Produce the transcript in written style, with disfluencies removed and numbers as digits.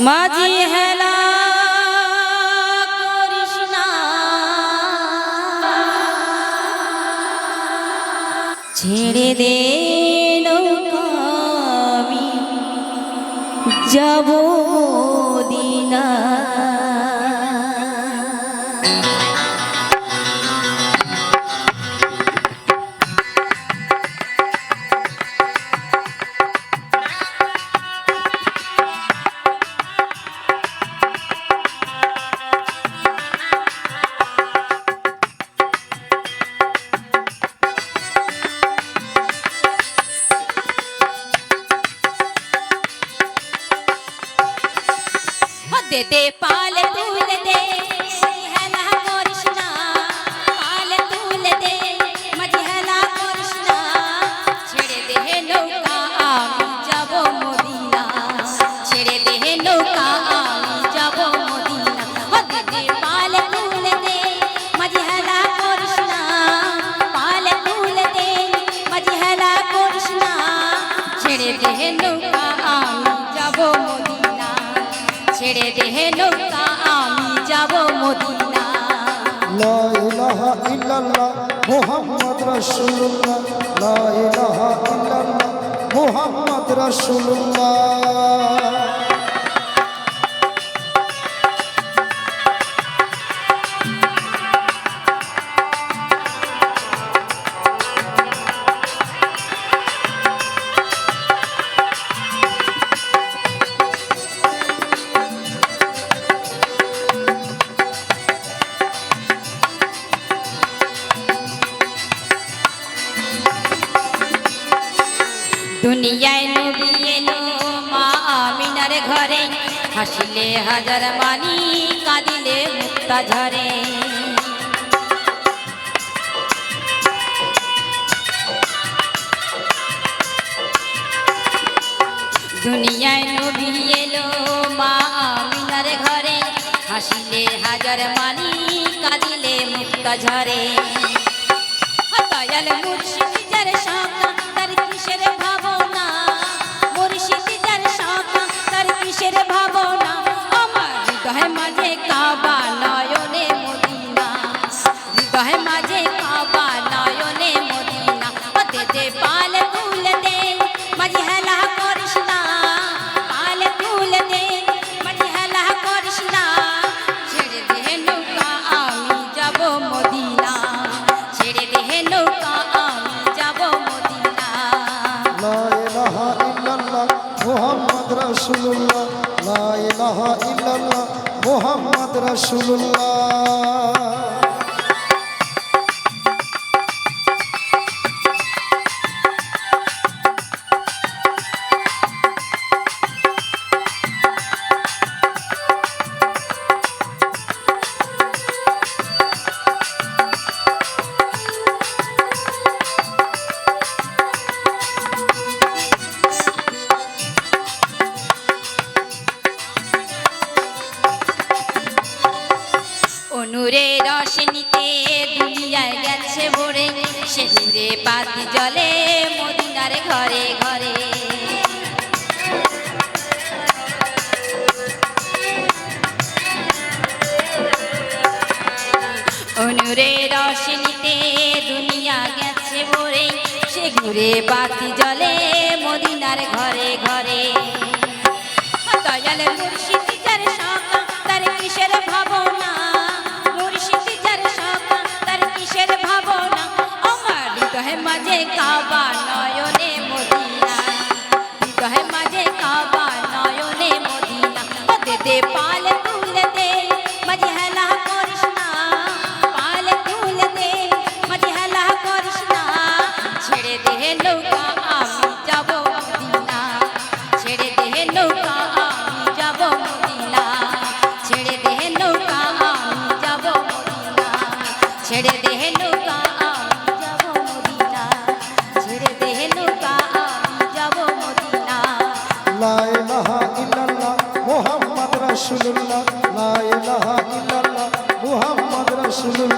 মাঝি হেলা করিস না, ছেড়ে দে নৌকা, আমি যাব মদিনা। दे दे पाल तूल दे हेला कृष्णा, पाल तूल दे मज हेला कृष्णा, छेड़े दे नौका आमी जाबो मदिना, छेड़े दे नौका आमी जाबो मदिना। हो दे दे पाल तूल दे मज हेला कृष्णा, पाल तूल दे मज हेला कृष्णा, छेड़े दे नौका आमी जाबो मदिना, ছেড়ে দে নৌকা আমি যাব মদিনা। লা ইলাহা ইল্লাল্লাহ মুহাম্মদ রাসূলুল্লাহ, লা ইলাহা ইল্লাল্লাহ মুহাম্মদ রাসূলুল্লাহ। দুনিয়ায় নবী এলো মা আমিনার ঘরে, হাসিলে হাজার মানি কাঁদিলে মুক্তা ঝরে। দুনিয়ায় নবী এলো মা আমিনার ঘরে, হাসিলে হাজার মানি কাঁদিলে মুক্তা ঝরে। দয়াল মুর্শিদ যার শাখা তার কিসের ভাবনা, মুর্শিদ যার শাখা তার কিসের ভাবনা, আমার হৃদয় মাঝে কাবা নয়নে মদিনা, হৃদয় মাঝে কাবা নয়নে মদিনা। দে দে পাল তুল দে মাঝে হেলা কৃষ্ণা, পাল তুল দে মাঝে হেলা কৃষ্ণা, ছেড়ে দে নৌকা আমি যাব মদিনা, ছেড়ে দে নৌকা আমি যাব মদিনা। লা ইলাহা ইল্লাল্লাহ মুহাম্মদ রাসূলুল্লাহ, লা ইলাহা ইল্লাল্লাহ মুহাম্মদ রাসূলুল্লাহ। নূরে রোশনীতে দুনিয়ায় গেছে ভরে, সে নূরে বাতি জ্বলে মদিনার ঘরে ঘরে। নূরে রোশনীতে দুনিয়া গেছে ভরে, সে নূরে বাতি জ্বলে মদিনার ঘরে ঘরে। দয়াল মুর্শিদ যার শাখা তার কিসের ভাবনা, মুর্শিদ যার শাখা তার কিসের ভাবনা, আমার হৃদয় মাঝে কাবা নয়নে মদিনা, হৃদয় মাঝে কাবা নয়নে মদিনা। দে দে পাল তুল দে মাঝে হেলা কৃষ্ণা, পাল তুল দে মাঝে হেলা কৃষ্ণা, ছেড়ে দে নৌকা আমি যাব মদিনা, ছেড়ে দে নৌকা আমি যাব মদিনা, ছেড়ে দে নৌকা আমি যাব মদিনা, ছেড়ে দে নৌকা আমি যাব মদিনা, ছেড়ে দে নৌকা আমি যাব মদিনা। লা ইলাহা ইল্লাল্লাহ মুহাম্মদ রাসূলুল্লাহ, লা ইলাহা ইল্লাল্লাহ মুহাম্মদ রাসূলুল্লাহ।